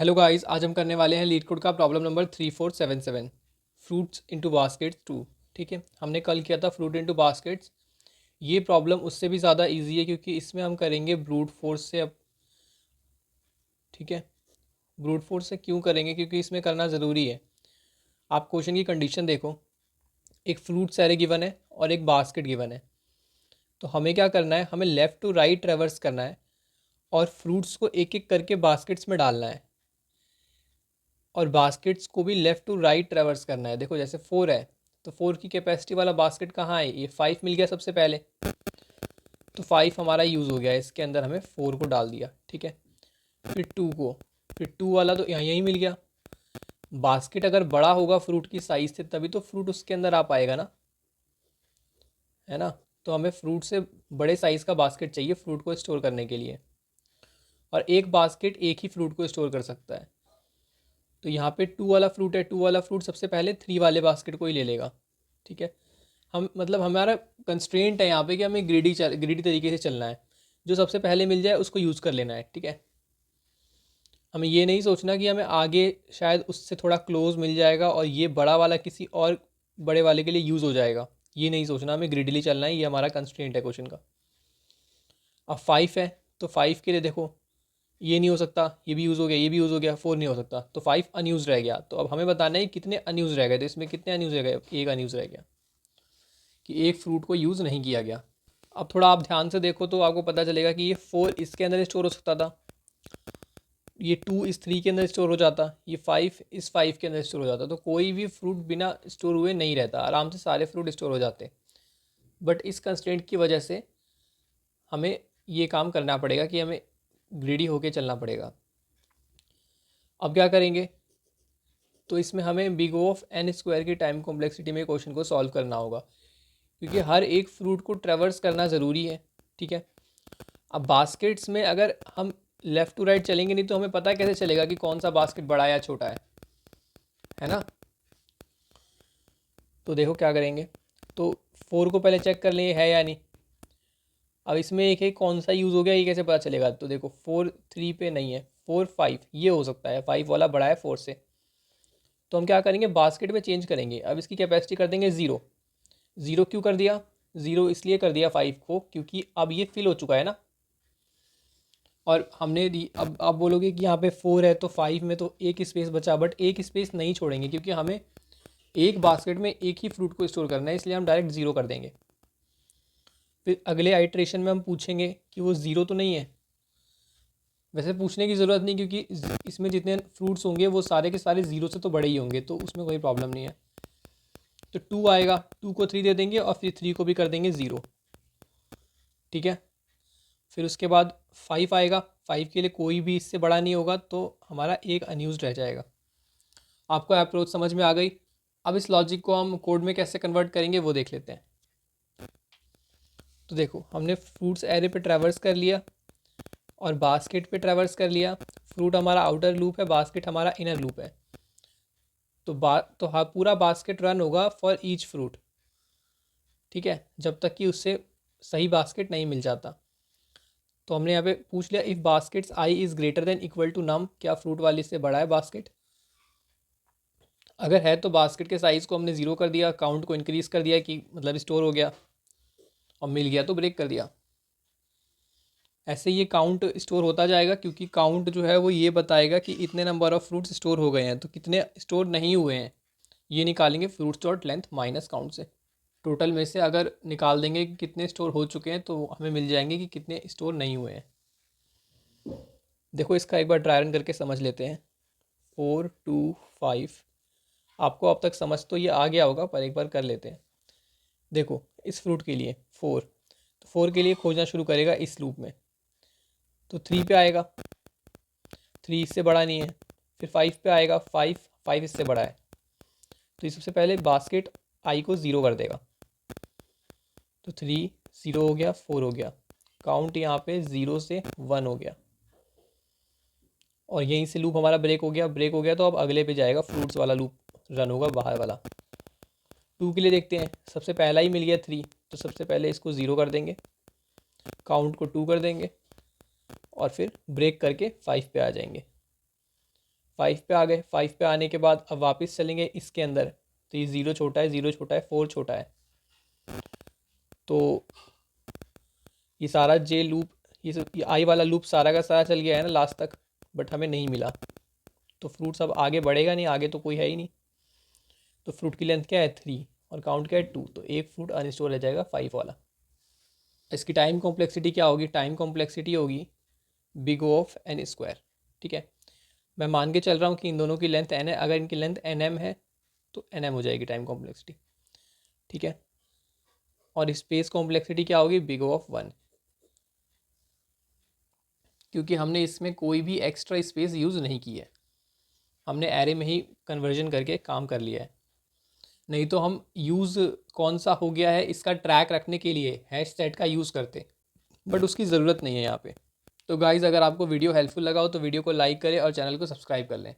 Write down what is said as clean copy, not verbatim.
Hello guys, आज हम करने वाले हैं लीड कोड का problem number 3477 fruits into baskets 2। ठीक है, हमने कल किया था फ्रूट इनटू बास्केट्स। ये प्रॉब्लम उससे भी ज़्यादा इजी है क्योंकि इसमें हम करेंगे ब्रूट फोर्स से। अब ठीक है, ब्रूट फोर्स से क्यों करेंगे? क्योंकि इसमें करना ज़रूरी है। आप क्वेश्चन की कंडीशन देखो, एक फ्रूट सैरे गिवन है और एक बास्केट गिवन है। तो हमें क्या करना है, हमें लेफ़्ट टू राइट ट्रेवर्स करना है और फ्रूट्स को एक एक करके बास्केट्स में डालना है और बास्केट्स को भी लेफ़्ट टू राइट ट्रेवर्स करना है। देखो जैसे 4 है तो 4 की कैपेसिटी वाला बास्केट कहाँ है? ये 5 मिल गया सबसे पहले, तो 5 हमारा यूज़ हो गया, इसके अंदर हमें 4 को डाल दिया। ठीक है, फिर 2 को, फिर 2 वाला तो यहाँ यहीं मिल गया। बास्केट अगर बड़ा होगा फ्रूट की साइज़ से तभी तो फ्रूट उसके अंदर आ पाएगा ना, है ना। तो हमें फ्रूट से बड़े साइज़ का बास्केट चाहिए फ्रूट को स्टोर करने के लिए, और एक बास्केट एक ही फ्रूट को स्टोर कर सकता है। तो यहाँ पे 2 वाला फ्रूट है, 2 वाला फ्रूट सबसे पहले 3 वाले बास्केट को ही ले लेगा। ठीक है, हम मतलब हमारा कंस्ट्रेंट है यहाँ पे कि हमें ग्रीडी तरीके से चलना है। जो सबसे पहले मिल जाए उसको यूज़ कर लेना है। ठीक है, हमें ये नहीं सोचना कि हमें आगे शायद उससे थोड़ा क्लोज मिल जाएगा और ये बड़ा वाला किसी और बड़े वाले के लिए यूज़ हो जाएगा। ये नहीं सोचना, हमें ग्रीडली चलना है। ये हमारा कंस्ट्रेंट है क्वेश्चन का। अब 5 है तो 5 के लिए देखो, ये नहीं हो सकता, ये भी यूज़ हो गया, ये भी यूज़ हो गया, 4 नहीं हो सकता, तो 5 अनयूज़ रह गया। तो अब हमें बताना है कितने अनयूज़ रह गए। तो इसमें कितने अनयूज़ रह गए? एक अनयूज़ रह गया कि एक फ्रूट को यूज़ नहीं किया गया। अब थोड़ा आप ध्यान से देखो तो आपको पता चलेगा कि ये 4 इसके अंदर स्टोर हो सकता था, ये 2 इस 3 के अंदर स्टोर हो जाता, ये 5 इस 5 के अंदर स्टोर हो जाता। तो कोई भी फ्रूट बिना स्टोर हुए नहीं रहता, आराम से सारे फ्रूट स्टोर हो जाते। बट इस कंस्ट्रेंट की वजह से हमें ये काम करना पड़ेगा कि हमें ग्रीडी होके चलना पड़ेगा। अब क्या करेंगे, तो इसमें हमें big O of n square की टाइम कॉम्प्लेक्सिटी में क्वेश्चन को सॉल्व करना होगा, क्योंकि हर एक फ्रूट को ट्रेवर्स करना ज़रूरी है। ठीक है, अब बास्केट्स में अगर हम लेफ़्ट टू राइट चलेंगे नहीं तो हमें पता कैसे चलेगा कि कौन सा बास्केट बड़ा या छोटा है ना। तो देखो क्या करेंगे, तो 4 को पहले चेक कर लें ये है या नहीं। अब इसमें एक है कौन सा यूज़ हो गया, ये कैसे पता चलेगा? तो देखो 4 3 पे नहीं है, 4 5 ये हो सकता है, 5 वाला बड़ा है 4 से। तो हम क्या करेंगे, बास्केट में चेंज करेंगे। अब इसकी कैपेसिटी कर देंगे 0। 0 क्यों कर दिया? 0 इसलिए कर दिया 5 को क्योंकि अब ये फिल हो चुका है ना। और हमने अब आप बोलोगे कि यहाँ पे 4 है तो 5 में तो एक स्पेस बचा, बट एक स्पेस नहीं छोड़ेंगे क्योंकि हमें एक बास्केट में एक ही फ्रूट को स्टोर करना है, इसलिए हम डायरेक्ट 0 कर देंगे। फिर अगले आइट्रेशन में हम पूछेंगे कि वो 0 तो नहीं है। वैसे पूछने की ज़रूरत नहीं क्योंकि इसमें जितने फ्रूट्स होंगे वो सारे के सारे 0 से तो बड़े ही होंगे, तो उसमें कोई प्रॉब्लम नहीं है। तो 2 आएगा, 2 को 3 दे देंगे और फिर 3 को भी कर देंगे 0। ठीक है, फिर उसके बाद 5 आएगा, 5 के लिए कोई भी इससे बड़ा नहीं होगा, तो हमारा एक अनयूज़ रह जाएगा। आपको अप्रोच समझ में आ गई? अब इस लॉजिक को हम कोड में कैसे कन्वर्ट करेंगे वो देख लेते हैं। तो देखो, हमने फ्रूट्स एरे पे ट्रैवर्स कर लिया और बास्केट पे ट्रैवर्स कर लिया। फ्रूट हमारा आउटर लूप है, बास्केट हमारा इनर लूप है। तो हाँ, पूरा बास्केट रन होगा फॉर ईच फ्रूट। ठीक है, जब तक कि उससे सही बास्केट नहीं मिल जाता। तो हमने यहाँ पे पूछ लिया if baskets I is greater than equal to num, क्या फ्रूट वाली से बड़ा है बास्केट? अगर है तो बास्केट के साइज़ को हमने 0 कर दिया, काउंट को इंक्रीज़ कर दिया कि मतलब स्टोर हो गया, और मिल गया तो ब्रेक कर दिया। ऐसे ये काउंट स्टोर होता जाएगा क्योंकि काउंट जो है वो ये बताएगा कि इतने नंबर ऑफ़ फ्रूट्स स्टोर हो गए हैं, तो कितने स्टोर नहीं हुए हैं ये निकालेंगे fruits dot length minus count से। टोटल में से अगर निकाल देंगे कि कितने स्टोर हो चुके हैं तो हमें मिल जाएंगे कि कितने स्टोर नहीं हुए हैं। देखो इसका एक बार ट्राई रन करके समझ लेते हैं। 4 2 5, आपको अब तक समझ तो ये आ गया होगा पर एक बार कर लेते हैं। देखो इस फ्रूट के लिए 4, तो 4 के लिए खोजना शुरू करेगा इस लूप में, तो 3 पे आएगा, 3 इससे बड़ा नहीं है। फिर 5 पे आएगा, 5 इससे बड़ा है। तो ये सबसे पहले बास्केट आई को 0 कर देगा, तो 3 0 हो गया, 4 हो गया, काउंट यहाँ पे 0 से 1 हो गया, और यहीं से लूप हमारा ब्रेक हो गया। ब्रेक हो गया तो अब अगले पे जाएगा, फ्रूट्स वाला लूप रन होगा बाहर वाला। 2 के लिए देखते हैं, सबसे पहला ही मिल गया 3, तो सबसे पहले इसको 0 कर देंगे, काउंट को 2 कर देंगे और फिर ब्रेक करके 5 पे आ जाएंगे। 5 पे आ गए। 5 पे आने के बाद अब वापस चलेंगे इसके अंदर, तो ये 0 छोटा है, 0 छोटा है, 4 छोटा है, तो ये सारा जे लूप, ये आई वाला लूप सारा का सारा चल गया है ना लास्ट तक, बट हमें नहीं मिला। तो फ्रूट्स अब आगे बढ़ेगा नहीं, आगे तो कोई है ही नहीं। तो फ्रूट की लेंथ क्या है 3 और काउंट क्या है 2, तो एक फ्रूट अनस्टोर रह जाएगा 5 वाला। इसकी टाइम कॉम्प्लेक्सिटी क्या होगी? टाइम कॉम्प्लेक्सिटी होगी big O of n square. ठीक है, मैं मान के चल रहा हूँ कि इन दोनों की लेंथ n है, अगर इनकी लेंथ nm है तो nm हो जाएगी टाइम कॉम्प्लेक्सिटी। ठीक है, और स्पेस कॉम्प्लेक्सिटी क्या होगी? बिग O ऑफ 1, क्योंकि हमने इसमें कोई भी एक्स्ट्रा स्पेस यूज़ नहीं की है, हमने एरे में ही कन्वर्जन करके काम कर लिया है। नहीं तो हम यूज़ कौन सा हो गया है इसका ट्रैक रखने के लिए हैश सेट का यूज़ करते, बट उसकी ज़रूरत नहीं है यहाँ पे। तो गाइज़, अगर आपको वीडियो हेल्पफुल लगा हो तो वीडियो को लाइक करें और चैनल को सब्सक्राइब कर लें।